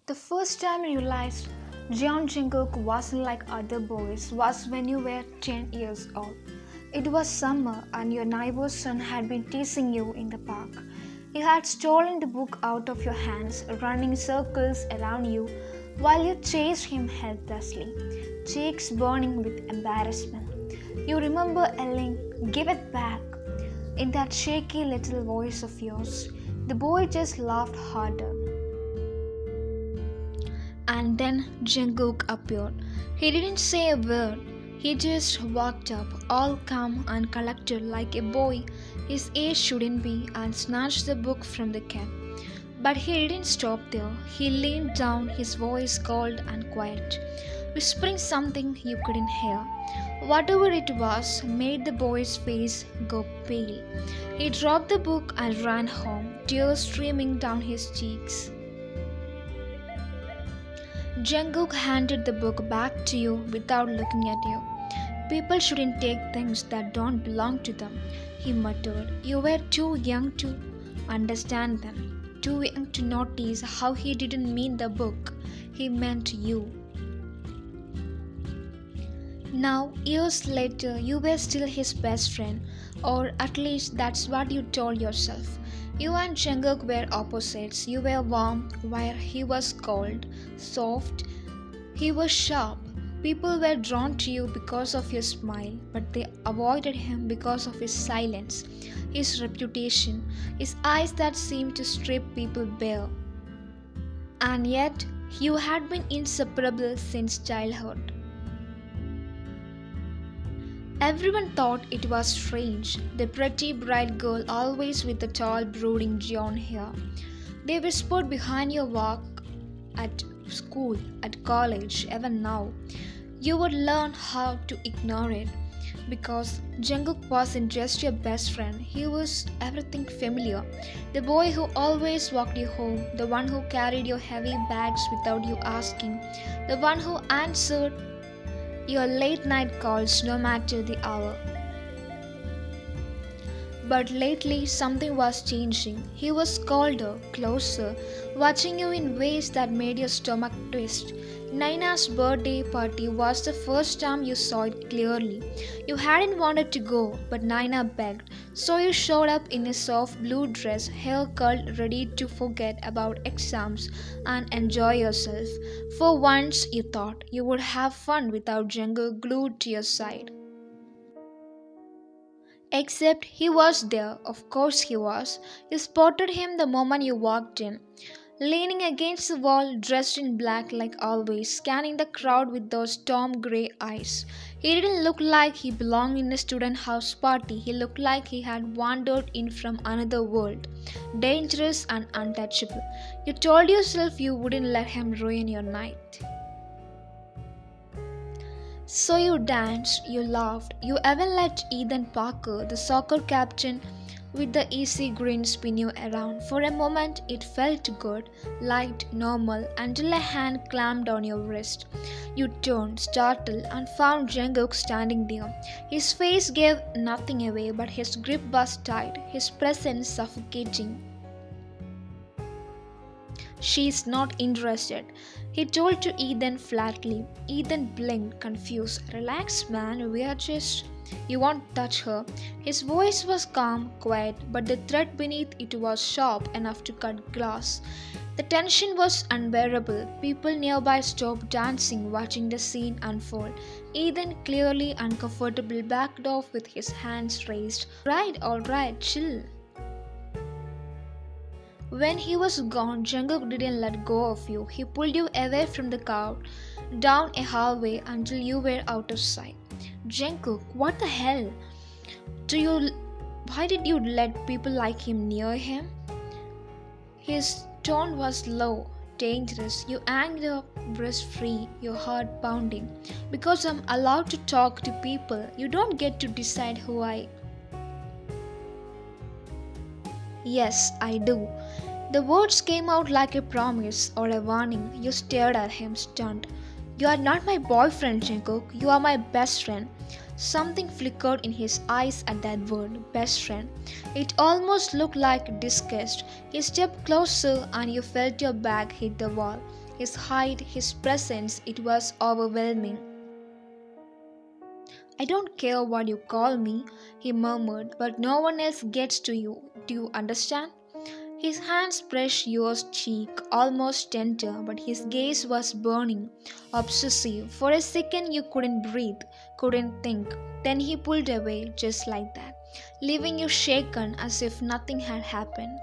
The first time you realized Jungkook wasn't like other boys was when you were 10 years old. It was summer and your neighbor's son had been teasing you in the park. He had stolen the book out of your hands, running circles around you while you chased him helplessly, cheeks burning with embarrassment. You remember yelling, "Give it back!" in that shaky little voice of yours. The boy just laughed harder. And then Jungkook appeared. He didn't say a word. He just walked up, all calm and collected like a boy his age shouldn't be, and snatched the book from the cat. But he didn't stop there. He leaned down, his voice cold and quiet, whispering something you couldn't hear. Whatever it was made the boy's face go pale. He dropped the book and ran home, tears streaming down his cheeks. Jungkook handed the book back to you without looking at you. "People shouldn't take things that don't belong to them," he muttered. You were too young to understand them, too young to notice how he didn't mean the book, he meant you. Now, years later, you were still his best friend, or at least that's what you told yourself. You and Jungkook were opposites. You were warm, while he was cold, soft. He was sharp. People were drawn to you because of your smile, but they avoided him because of his silence, his reputation, his eyes that seemed to strip people bare. And yet, you had been inseparable since childhood. Everyone thought it was strange, the pretty bright girl always with the tall brooding brown hair. They whispered behind your back at school, at college, even now. You would learn how to ignore it because Jungkook wasn't just your best friend, he was everything familiar. The boy who always walked you home, the one who carried your heavy bags without you asking, the one who answered your late night calls no matter the hour. But lately something was changing. He was colder, closer, watching you in ways that made your stomach twist. Naina's birthday party was the first time you saw it clearly. You hadn't wanted to go, but Naina begged, so you showed up in a soft blue dress, hair curled, ready to forget about exams and enjoy yourself. For once, you thought you would have fun without Jungkook glued to your side. Except he was there, of course he was. You spotted him the moment you walked in, leaning against the wall, dressed in black like always, scanning the crowd with those storm grey eyes. He didn't look like he belonged in a student house party, he looked like he had wandered in from another world, dangerous and untouchable. You told yourself you wouldn't let him ruin your night. So you danced, you laughed, you even let Ethan Parker, the soccer captain, with the easy grin spin you around. For a moment it felt good, light, normal, until a hand clamped on your wrist. You turned, startled, and found Jungkook standing there. His face gave nothing away, but his grip was tight, his presence suffocating. "She's not interested," he told to Ethan flatly. Ethan blinked, confused. "Relax, man, we are just. You won't touch her." His voice was calm, quiet, but the threat beneath it was sharp enough to cut glass. The tension was unbearable. People nearby stopped dancing, watching the scene unfold. Ethan, clearly uncomfortable, backed off with his hands raised. All right, chill." When he was gone, Jungkook didn't let go of you. He pulled you away from the crowd, down a hallway until you were out of sight. "Jungkook, what the hell? Do you? Why did you let people like him near him?" His tone was low, dangerous. "You hanged up, breast free, your heart pounding. Because I'm allowed to talk to people, you don't get to decide who I." "Yes, I do." The words came out like a promise or a warning. You stared at him, stunned. "You are not my boyfriend, Jungkook. You are my best friend." Something flickered in his eyes at that word, best friend. It almost looked like disgust. He stepped closer and you felt your back hit the wall. His height, his presence, it was overwhelming. I don't care what you call me, he murmured, but no one else gets to you. Do you understand? His hands brushed yours cheek, almost tender, but his gaze was burning, obsessive. For a second you couldn't breathe, couldn't think. Then he pulled away just like that, leaving you shaken as if nothing had happened.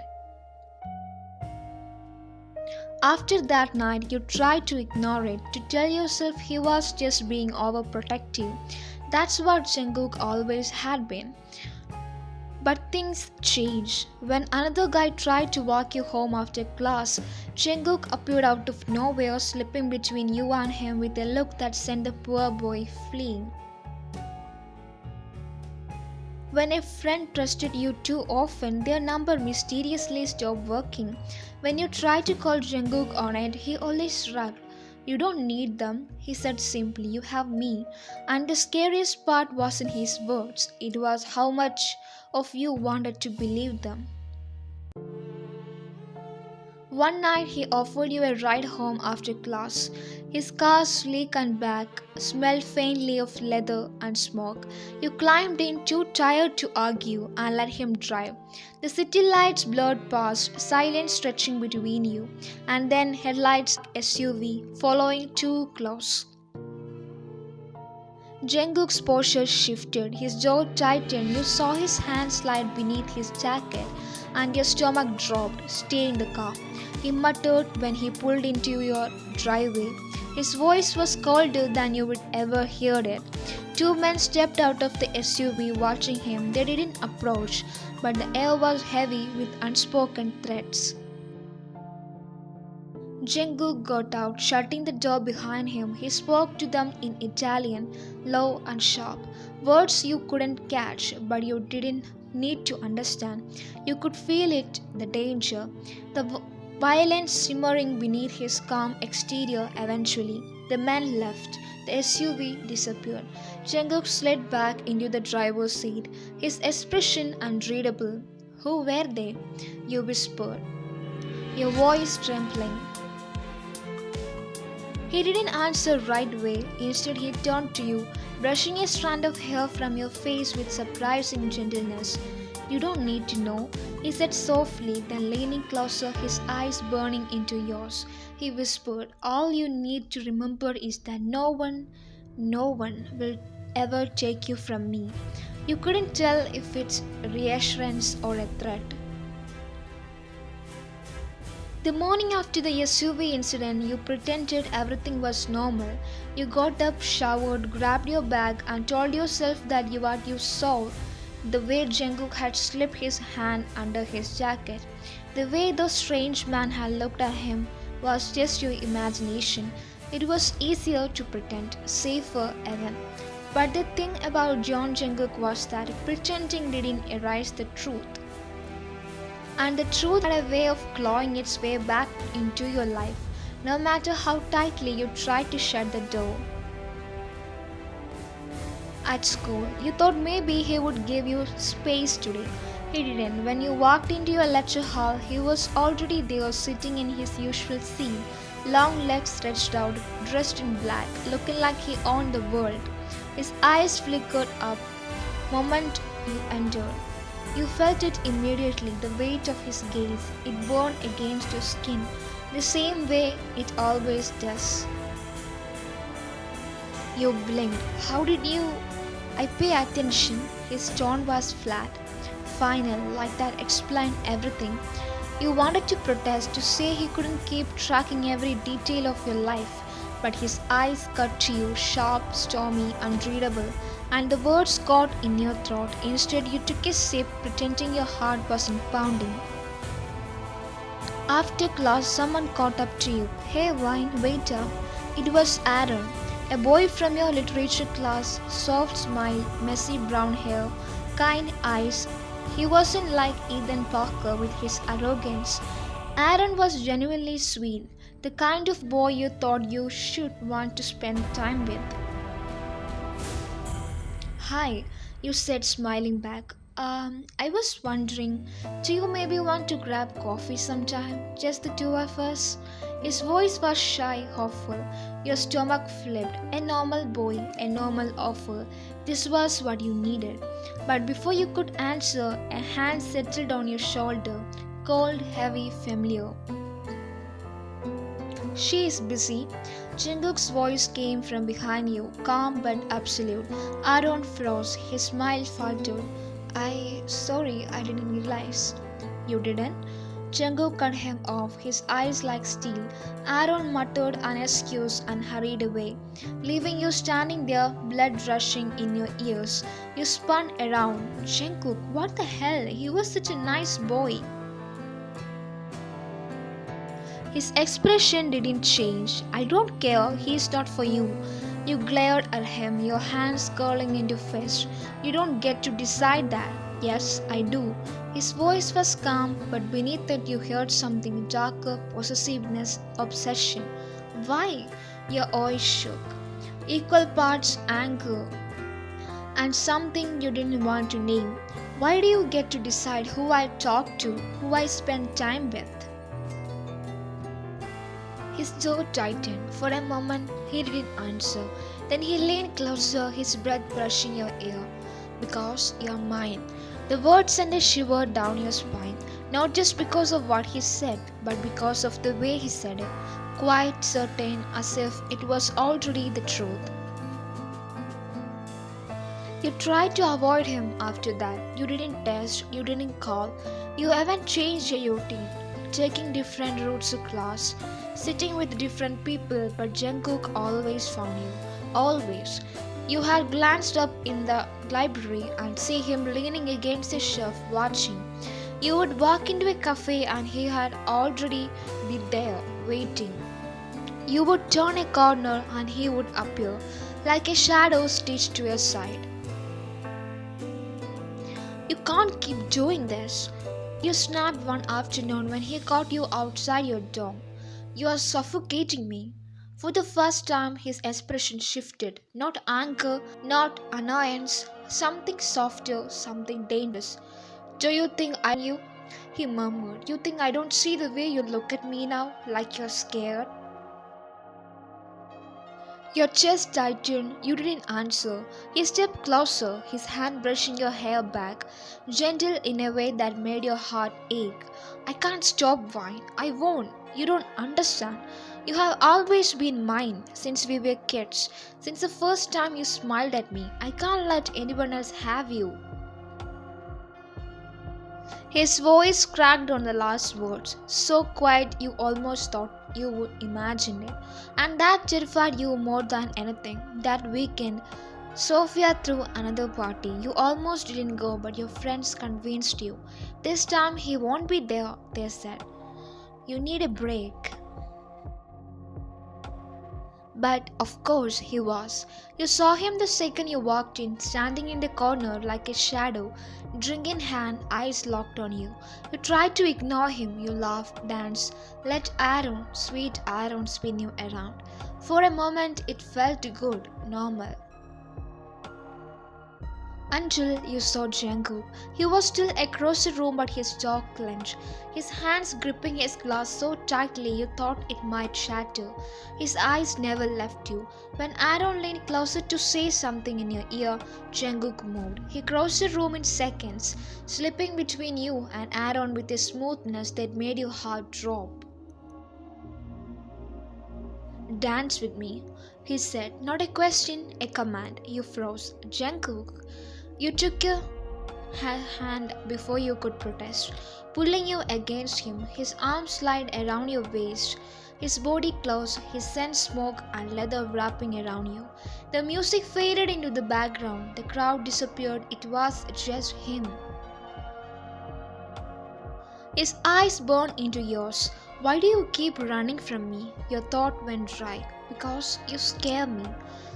After that night, you tried to ignore it, to tell yourself he was just being overprotective. That's what Jungkook always had been. But things changed. When another guy tried to walk you home after class, Jungkook appeared out of nowhere, slipping between you and him with a look that sent the poor boy fleeing. When a friend trusted you too often, their number mysteriously stopped working. When you tried to call Jungkook on it, he always shrugged. You don't need them, he said simply, you have me. And the scariest part wasn't his words, it was how much of you wanted to believe them. One night he offered you a ride home after class. His car, sleek and black, smelled faintly of leather and smoke. You climbed in too tired to argue and let him drive. The city lights blurred past, silence stretching between you, and then headlights SUV following too close. Jungkook's posture shifted, his jaw tightened, you saw his hand slide beneath his jacket, and your stomach dropped. Stay in the car, he muttered when he pulled into your driveway. His voice was colder than you would ever hear it. Two men stepped out of the SUV watching him. They didn't approach, but the air was heavy with unspoken threats. Jungkook got out, shutting the door behind him. He spoke to them in Italian, low and sharp. Words you couldn't catch, but you didn't need to understand. You could feel it, the danger, the violence simmering beneath his calm exterior. Eventually, the men left. The SUV disappeared. Jungkook slid back into the driver's seat, his expression unreadable. Who were they? You whispered, your voice trembling. He didn't answer right away. Instead, he turned to you, brushing a strand of hair from your face with surprising gentleness. You don't need to know, he said softly, then leaning closer, his eyes burning into yours. He whispered, all you need to remember is that no one will ever take you from me. You couldn't tell if it's reassurance or a threat. The morning after the SUV incident, you pretended everything was normal. You got up, showered, grabbed your bag, and told yourself that what you saw, the way Jungkook had slipped his hand under his jacket, the way the strange man had looked at him, was just your imagination. It was easier to pretend, safer even. But the thing about John Jungkook was that pretending didn't erase the truth. And the truth had a way of clawing its way back into your life, no matter how tightly you tried to shut the door. At school, you thought maybe he would give you space today. He didn't. When you walked into your lecture hall, he was already there sitting in his usual seat, long legs stretched out, dressed in black, looking like he owned the world. His eyes flickered up moment you entered. You felt it immediately, the weight of his gaze. It burned against your skin, the same way it always does. You blinked. How did you? I pay attention. His tone was flat, final, like that explained everything. You wanted to protest, to say he couldn't keep tracking every detail of your life, but his eyes cut to you, sharp, stormy, unreadable, and the words caught in your throat. Instead, you took a sip, pretending your heart wasn't pounding. After class, someone caught up to you. Hey, wine, wait up. It was Aaron, a boy from your literature class, soft smile, messy brown hair, kind eyes. He wasn't like Ethan Parker with his arrogance. Aaron was genuinely sweet, the kind of boy you thought you should want to spend time with. Hi, you said, smiling back. I was wondering, do you maybe want to grab coffee sometime? Just the two of us? His voice was shy, hopeful. Your stomach flipped. A normal boy, a normal offer. This was what you needed. But before you could answer, a hand settled on your shoulder, cold, heavy, familiar. She is busy. Jungkook's voice came from behind you, calm but absolute. Aaron froze, his smile faltered. Sorry, I didn't realize. You didn't? Jungkook cut him off, his eyes like steel. Aaron muttered an excuse and hurried away, leaving you standing there, blood rushing in your ears. You spun around. Jungkook, what the hell? He was such a nice boy. His expression didn't change. I don't care, he's not for you. You glared at him, your hands curling into fists. You don't get to decide that. Yes, I do. His voice was calm, but beneath it you heard something darker, possessiveness, obsession. Why? Your voice shook. Equal parts anger and something you didn't want to name. Why do you get to decide who I talk to, who I spend time with? His jaw tightened. For a moment, he didn't answer. Then he leaned closer, his breath brushing your ear. Because you're mine. The words sent a shiver down your spine, not just because of what he said, but because of the way he said it. Quite certain, as if it was already the truth. You tried to avoid him after that. You didn't text, you didn't call. You haven't changed your routine. Taking different routes to class, sitting with different people, but Jungkook always found you. Always. You had glanced up in the library and see him leaning against the shelf watching. You would walk into a cafe and he had already been there, waiting. You would turn a corner and he would appear, like a shadow stitched to your side. You can't keep doing this. You snapped one afternoon when he caught you outside your dorm. You are suffocating me. For the first time, his expression shifted. Not anger, not annoyance, something softer, something dangerous. Do you think you? He murmured. You think I don't see the way you look at me now, like you're scared? Your chest tightened, you didn't answer. He stepped closer, his hand brushing your hair back, gentle in a way that made your heart ache. I can't stop whine. I won't. You don't understand. You have always been mine since we were kids, since the first time you smiled at me. I can't let anyone else have you. His voice cracked on the last words, so quiet you almost thought you would imagine it. And that terrified you more than anything. That weekend, Sophia threw another party. You almost didn't go, but your friends convinced you. This time he won't be there, they said. You need a break. But of course he was. You saw him the second you walked in, standing in the corner like a shadow, drink in hand, eyes locked on you. You tried to ignore him, you laughed, danced, let Aaron, sweet Aaron, spin you around. For a moment it felt good, normal. Until you saw Jungkook. He was still across the room but his jaw clenched, his hands gripping his glass so tightly you thought it might shatter. His eyes never left you. When Aaron leaned closer to say something in your ear, Jungkook moved. He crossed the room in seconds, slipping between you and Aaron with a smoothness that made your heart drop. Dance with me, he said. Not a question, a command. You froze. Jungkook. You took your hand before you could protest, pulling you against him, his arms slid around your waist, his body close, his scent smoke and leather wrapping around you. The music faded into the background, the crowd disappeared, it was just him. His eyes burned into yours. Why do you keep running from me? Your thought went dry. Because you scare me.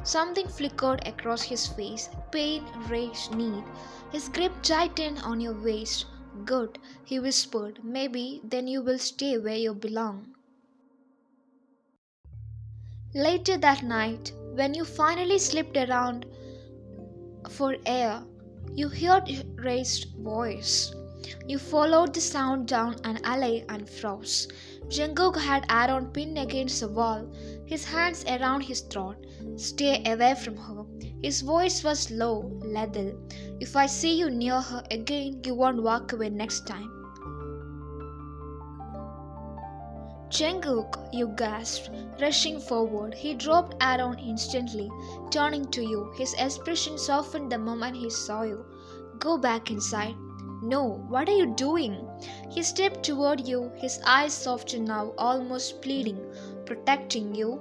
Something flickered across his face. Pain, rage, need. His grip tightened on your waist. Good, he whispered. Maybe then you will stay where you belong. Later that night, when you finally slipped around for air, you heard a raised voice. You followed the sound down an alley and froze. Jungkook had Aaron pinned against the wall, his hands around his throat. Stay away from her. His voice was low, lethal. If I see you near her again, you won't walk away next time. Jungkook, you gasped. Rushing forward, he dropped Aaron instantly, turning to you. His expression softened the moment he saw you. Go back inside. No, what are you doing? He stepped toward you, his eyes softened now, almost pleading. Protecting you?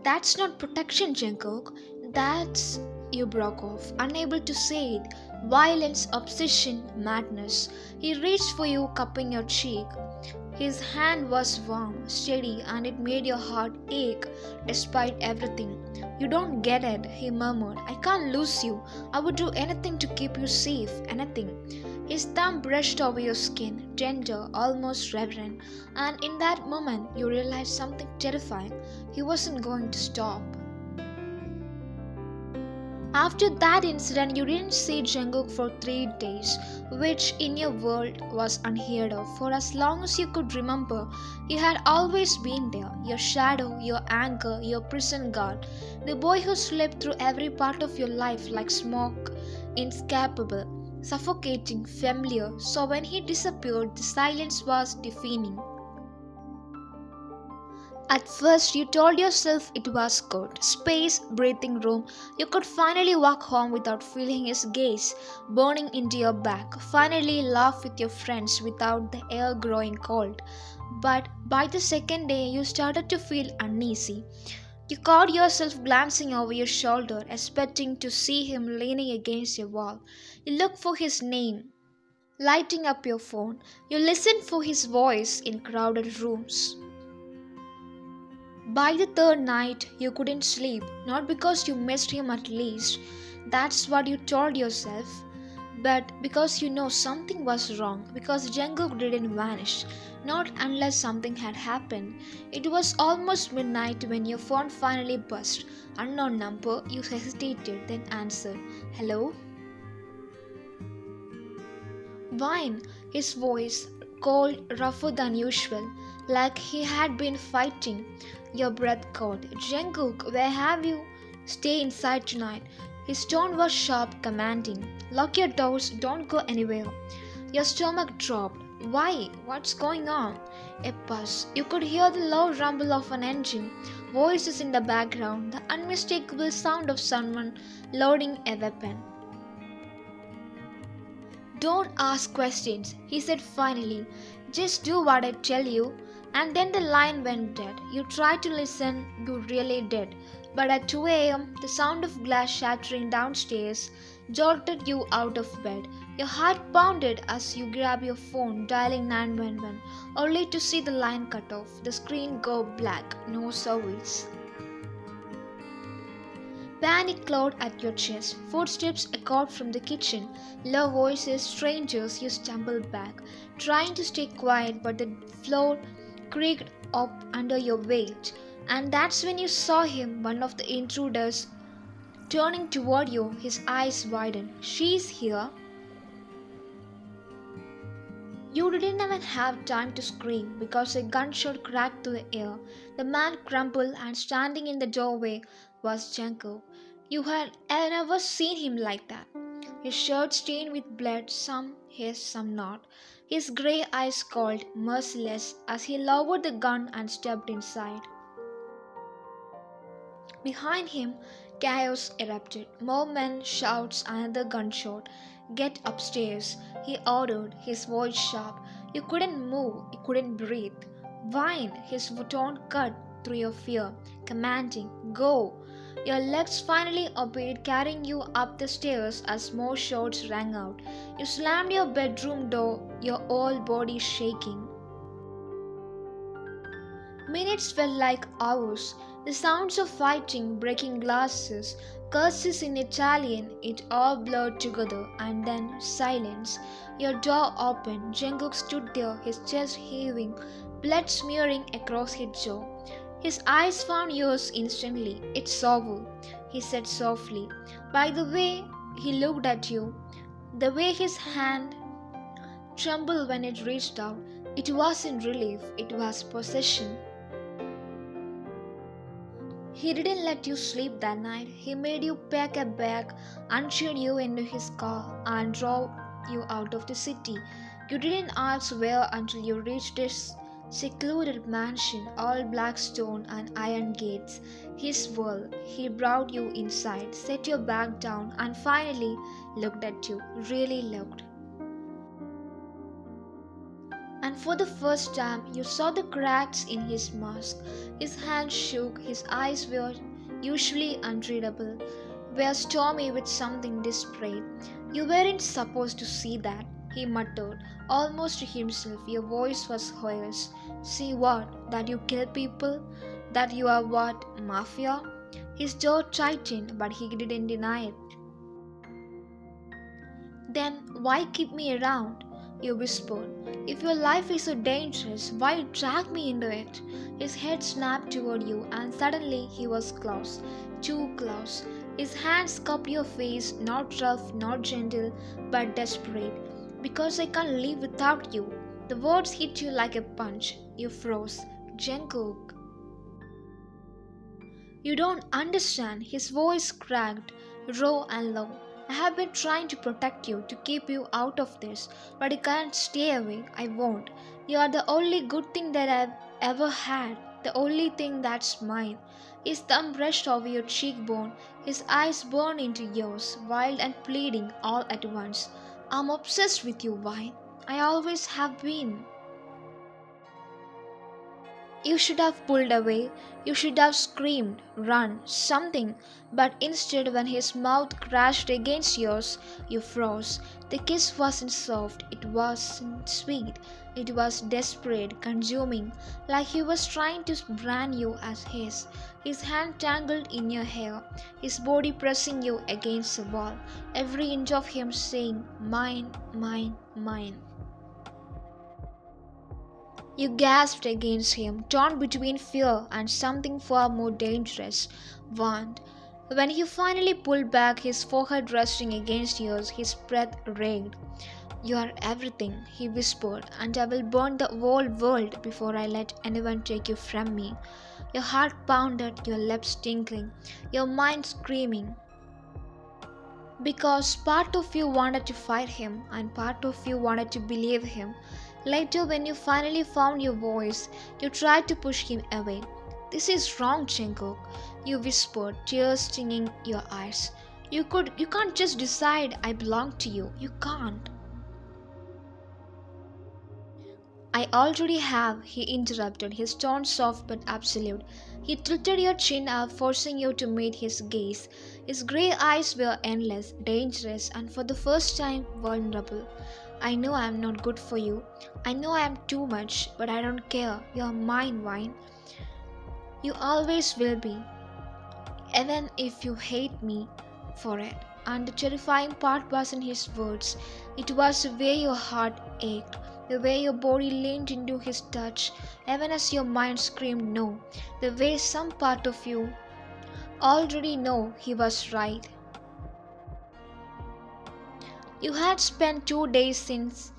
That's not protection, Jungkook. That's. You broke off, unable to say it. Violence, obsession, madness. He reached for you, cupping your cheek. His hand was warm, steady, and it made your heart ache despite everything. You don't get it, he murmured. I can't lose you. I would do anything to keep you safe, anything. His thumb brushed over your skin, tender, almost reverent, and in that moment you realized something terrifying. He wasn't going to stop. After that incident, you didn't see Jungkook for 3 days, which in your world was unheard of. For as long as you could remember, he had always been there, your shadow, your anger, your prison guard, the boy who slipped through every part of your life like smoke, inescapable, suffocating, familiar. So when he disappeared, the silence was deafening. At first, you told yourself it was good. Space, breathing room. You could finally walk home without feeling his gaze burning into your back. Finally, laugh with your friends without the air growing cold. But by the second day, you started to feel uneasy. You caught yourself glancing over your shoulder, expecting to see him leaning against your wall. You looked for his name, lighting up your phone. You listened for his voice in crowded rooms. By the third night, you couldn't sleep, not because you missed him at least, that's what you told yourself, but because you know something was wrong, because Jungkook didn't vanish, not unless something had happened. It was almost midnight when your phone finally buzzed. Unknown number, you hesitated, then answered. Hello? Wine, his voice, cold, rougher than usual, like he had been fighting. Your breath caught. Jungkook, where have you? Stay inside tonight. His tone was sharp, commanding. Lock your doors, don't go anywhere. Your stomach dropped. Why? What's going on? A buzz. You could hear the low rumble of an engine, voices in the background, the unmistakable sound of someone loading a weapon. Don't ask questions, he said finally. Just do what I tell you. And then the line went dead. You tried to listen, you really did. But at 2 a.m., the sound of glass shattering downstairs jolted you out of bed. Your heart pounded as you grabbed your phone, dialing 911, only to see the line cut off, the screen go black, no service. Panic clawed at your chest. Footsteps echoed from the kitchen. Low voices, strangers. You stumbled back, trying to stay quiet, but the floor creaked up under your weight. And that's when you saw him, one of the intruders, turning toward you, his eyes widened. She's here. You didn't even have time to scream because a gunshot cracked through the air. The man crumpled, and standing in the doorway was Jungkook. You had never seen him like that. His shirt stained with blood, some his, some not. His grey eyes cold, merciless, as he lowered the gun and stepped inside. Behind him, chaos erupted. More men, shouts, another gunshot. Get upstairs, he ordered, his voice sharp. You couldn't move, you couldn't breathe. Whine, his tone cut through your fear, commanding, go. Your legs finally obeyed, carrying you up the stairs as more shots rang out. You slammed your bedroom door, your whole body shaking. Minutes felt like hours. The sounds of fighting, breaking glasses, curses in Italian, it all blurred together, and then silence. Your door opened. Jungkook stood there, his chest heaving, blood smearing across his jaw. His eyes found yours instantly. It's over, he said softly. By the way he looked at you, the way his hand trembled when it reached out, It wasn't relief, it was possession. He didn't let you sleep that night. He made you pack a bag, ushering you into his car, and drove you out of the city. You didn't ask where until you reached this secluded mansion, all black stone and iron gates. His world. He brought you inside, set your bag down, and finally looked at you. Really looked. And for the first time you saw the cracks in his mask. His hands shook, his eyes were usually unreadable, were stormy with something desperate. You weren't supposed to see that, he muttered, almost to himself. Your voice was hoarse. See what? That you kill people? That you are what? Mafia? His jaw tightened, but he didn't deny it. Then why keep me around? You whispered. If your life is so dangerous, why drag me into it? His head snapped toward you, and suddenly he was close, too close. His hands cupped your face, not rough, not gentle, but desperate. Because I can't live without you. The words hit you like a punch. You froze. Jungkook. You don't understand. His voice cracked, raw and low. I have been trying to protect you, to keep you out of this, but I can't stay away. I won't. You are the only good thing that I've ever had, the only thing that's mine. His thumb brushed over your cheekbone, his eyes burned into yours, wild and pleading all at once. I'm obsessed with you, Vine. I always have been. You should have pulled away, you should have screamed, run, something, but instead, when his mouth crashed against yours, you froze. The kiss wasn't soft, it wasn't sweet, it was desperate, consuming, like he was trying to brand you as his hand tangled in your hair, his body pressing you against the wall, every inch of him saying, mine, mine, mine. You gasped against him, torn between fear and something far more dangerous, want. When he finally pulled back, his forehead resting against yours, his breath raged. You are everything, he whispered, and I will burn the whole world before I let anyone take you from me. Your heart pounded, your lips tinkling, your mind screaming. Because part of you wanted to fight him, and part of you wanted to believe him. Later, when you finally found your voice, you tried to push him away. This is wrong, Jungkook, you whispered, tears stinging your eyes. You can't just decide I belong to you. You can't. I already have, he interrupted, his tone soft but absolute. He tilted your chin up, forcing you to meet his gaze. His grey eyes were endless, dangerous, and for the first time, vulnerable. I know I am not good for you. I know I am too much, but I don't care. You are mine, Vine. You always will be, even if you hate me for it. And the terrifying part wasn't his words. It was the way your heart ached, the way your body leaned into his touch, even as your mind screamed no, the way some part of you already know he was right. You had spent 2 days since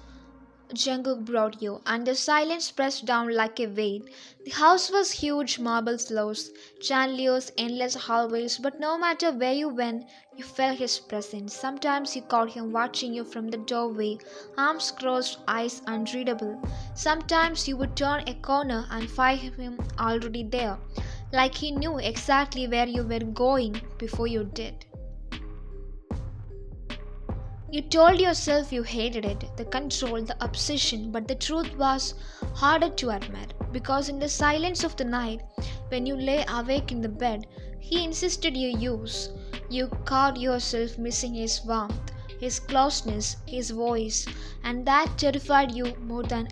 Jungkook brought you, and the silence pressed down like a weight. The house was huge, marble floors, chandeliers, endless hallways, but no matter where you went, you felt his presence. Sometimes you caught him watching you from the doorway, arms crossed, eyes unreadable. Sometimes you would turn a corner and find him already there, like he knew exactly where you were going before you did. You told yourself you hated it, the control, the obsession, but the truth was harder to admit because in the silence of the night, when you lay awake in the bed, he insisted you use. You caught yourself missing his warmth, his closeness, his voice, and that terrified you more than.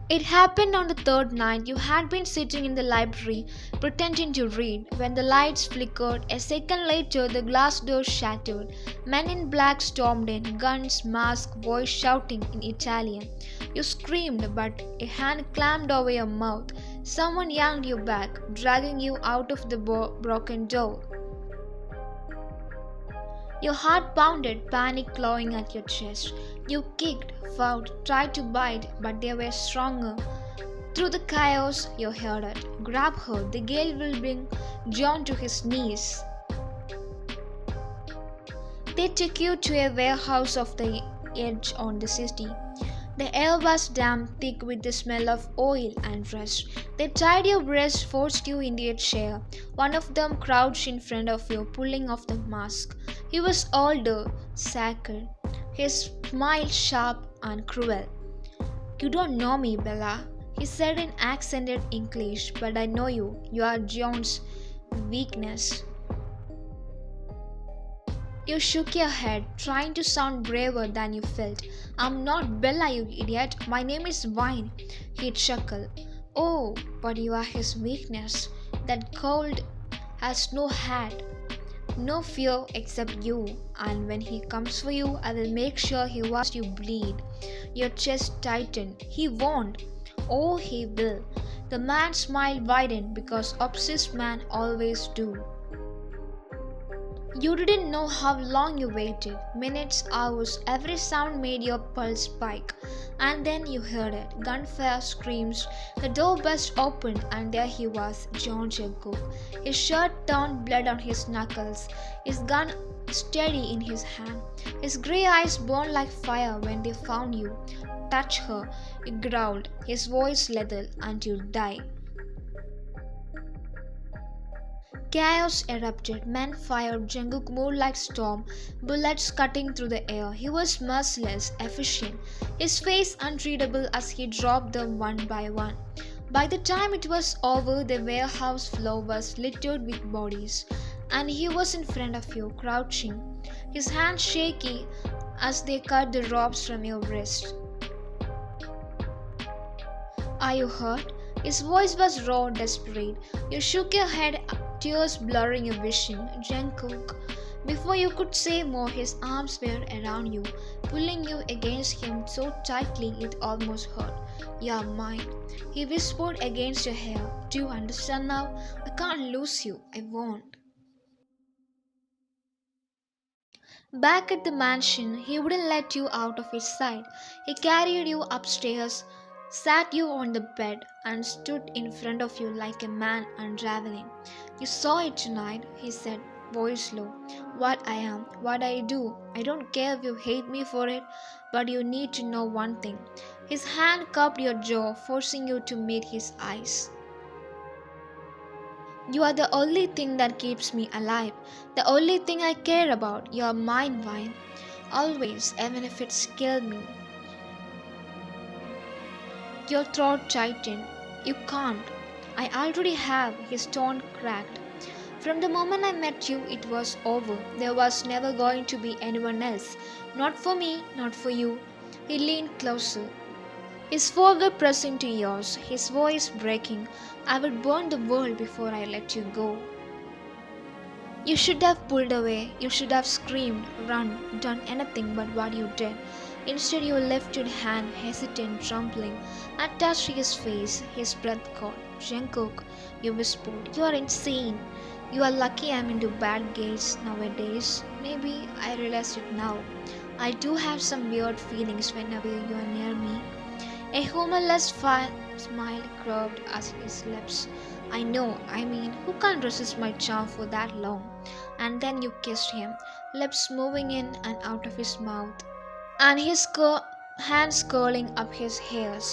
It happened on the third night. You had been sitting in the library, pretending to read, when the lights flickered. A second later, the glass door shattered. Men in black stormed in, guns, masks, voice shouting in Italian. You screamed, but a hand clamped over your mouth. Someone yanked you back, dragging you out of the broken door. Your heart pounded, panic clawing at your chest. You kicked, fought, tried to bite, but they were stronger. Through the chaos, you heard it. Grab her, the gale will bring John to his knees. They took you to a warehouse off the edge on the city. The air was damp, thick with the smell of oil and rust. They tied your wrists, forced you into a chair. One of them crouched in front of you, pulling off the mask. He was older, sacred, his smile sharp and cruel. "You don't know me, Bella," he said in accented English, "but I know you. You are John's weakness." You shook your head, trying to sound braver than you felt. "I'm not Bella, you idiot. My name is Vine." He chuckled. "Oh, but you are his weakness. That cold has no hat, no fear except you. And when he comes for you, I will make sure he watches you bleed." Your chest tightened. "He won't." "Oh, he will." The man's smile widened because obsessed men always do. You didn't know how long you waited. Minutes, hours, every sound made your pulse spike. And then you heard it. Gunfire, screams. The door burst open and there he was, John Jungkook. His shirt turned blood on his knuckles, his gun steady in his hand. His grey eyes burned like fire when they found you. "Touch her," he growled, his voice lethal, "and you die." Chaos erupted. Men fired. Jungkook moved like storm, bullets cutting through the air. He was merciless, efficient, his face unreadable as he dropped them one by one. By the time it was over, the warehouse floor was littered with bodies, and he was in front of you, crouching, his hands shaky as they cut the ropes from your wrist. "Are you hurt?" His voice was raw, desperate. You shook your head, tears blurring your vision. "Jungkook." Before you could say more, his arms were around you, pulling you against him so tightly it almost hurt. "You're mine," he whispered against your hair. "Do you understand now? I can't lose you. I won't." Back at the mansion, he wouldn't let you out of his sight. He carried you upstairs, sat you on the bed, and stood in front of you like a man unraveling. "You saw it tonight," he said, voice low. "What I am, what I do. I don't care if you hate me for it, but you need to know one thing." His hand cupped your jaw, forcing you to meet his eyes. "You are the only thing that keeps me alive, the only thing I care about. You are mine, Vine. Always, even if it's killed me." Your throat tightened. "You can't." "I already have." His tone cracked. "From the moment I met you, it was over. There was never going to be anyone else. Not for me, not for you." He leaned closer, his forehead pressing to yours, his voice breaking. "I would burn the world before I let you go." You should have pulled away. You should have screamed, run, done anything but what you did. Instead, you lifted your hand, hesitant, trembling, and touched his face. His breath caught. "Jungkook," you whispered, "you are insane. You are lucky I'm into bad gays nowadays. Maybe I realize it now. I do have some weird feelings whenever you are near me." A humorless smile curved at his lips. "I know, who can't resist my charm for that long?" And then you kissed him, lips moving in and out of his mouth, and his hands curling up his hairs.